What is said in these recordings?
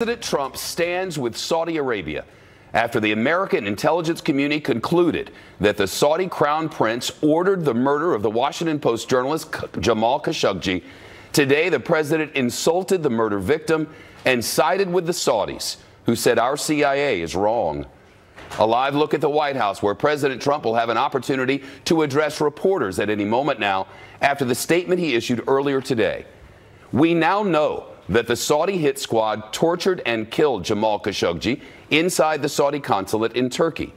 President Trump stands with Saudi Arabia after the American intelligence community concluded that the Saudi crown prince ordered the murder of the Washington Post journalist Jamal Khashoggi. Today, the president insulted the murder victim and sided with the Saudis, who said our CIA is wrong. A live look at the White House, where President Trump will have an opportunity to address reporters at any moment now after the statement he issued earlier today. We now know that the Saudi hit squad tortured and killed Jamal Khashoggi inside the Saudi consulate in Turkey.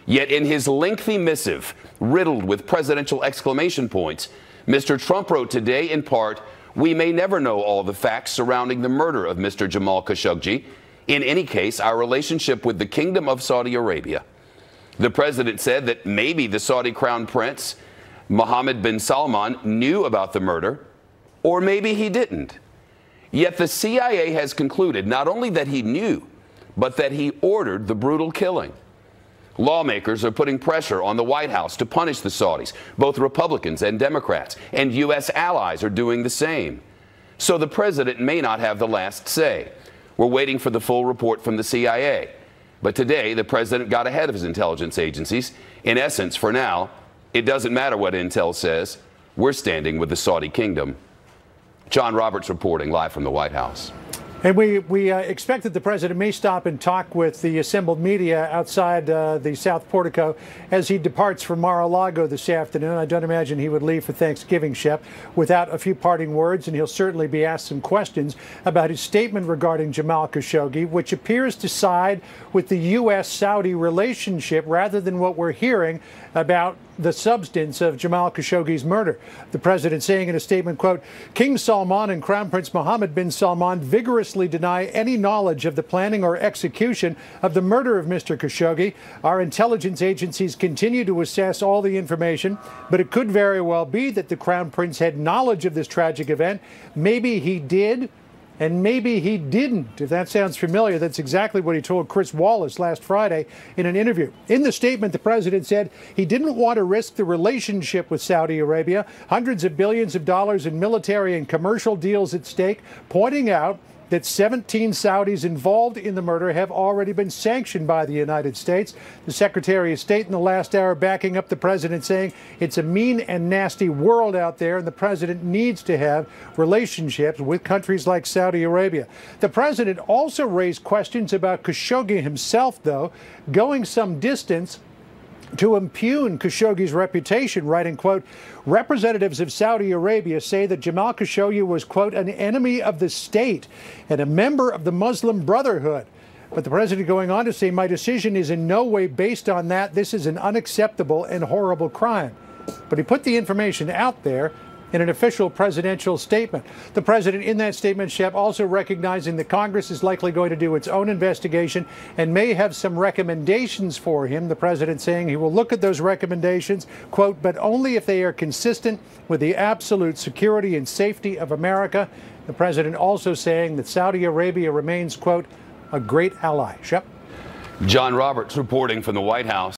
Yet in his lengthy missive, riddled with presidential exclamation points, Mr. Trump wrote today in part, "We may never know all the facts surrounding the murder of Mr. Jamal Khashoggi. In any case, our relationship with the Kingdom of Saudi Arabia." The president said that maybe the Saudi crown prince, Mohammed bin Salman, knew about the murder, or maybe he didn't. Yet the CIA has concluded not only that he knew, but that he ordered the brutal killing. Lawmakers are putting pressure on the White House to punish the Saudis. Both Republicans and Democrats and U.S. allies are doing the same. So the president may not have the last say. We're waiting for the full report from the CIA. But today, the president got ahead of his intelligence agencies. In essence, for now, it doesn't matter what intel says. We're standing with the Saudi kingdom. John Roberts reporting live from the White House. And we expect that the president may stop and talk with the assembled media outside the South Portico as he departs for Mar-a-Lago this afternoon. I don't imagine he would leave for Thanksgiving, Shep, without a few parting words, and he'll certainly be asked some questions about his statement regarding Jamal Khashoggi, which appears to side with the U.S.-Saudi relationship rather than what we're hearing about the substance of Jamal Khashoggi's murder. The president saying in a statement, quote, "King Salman and Crown Prince Mohammed bin Salman vigorously deny any knowledge of the planning or execution of the murder of Mr. Khashoggi. Our intelligence agencies continue to assess all the information, but it could very well be that the Crown Prince had knowledge of this tragic event. Maybe he did, and maybe he didn't." If that sounds familiar, that's exactly what he told Chris Wallace last Friday in an interview. In the statement, the president said he didn't want to risk the relationship with Saudi Arabia, hundreds of billions of dollars in military and commercial deals at stake, pointing out that 17 Saudis involved in the murder have already been sanctioned by the United States. The Secretary of State in the last hour backing up the president, saying it's a mean and nasty world out there, and the president needs to have relationships with countries like Saudi Arabia. The president also raised questions about Khashoggi himself, though, going some distance to impugn Khashoggi's reputation, writing, quote, "Representatives of Saudi Arabia say that Jamal Khashoggi was, quote, an enemy of the state and a member of the Muslim Brotherhood." But the president going on to say, "My decision is in no way based on that. This is an unacceptable and horrible crime." But he put the information out there in an official presidential statement. The president in that statement, Shep, also recognizing that Congress is likely going to do its own investigation and may have some recommendations for him. The president saying he will look at those recommendations, quote, "but only if they are consistent with the absolute security and safety of America." The president also saying that Saudi Arabia remains, quote, "a great ally." Shep. John Roberts reporting from the White House.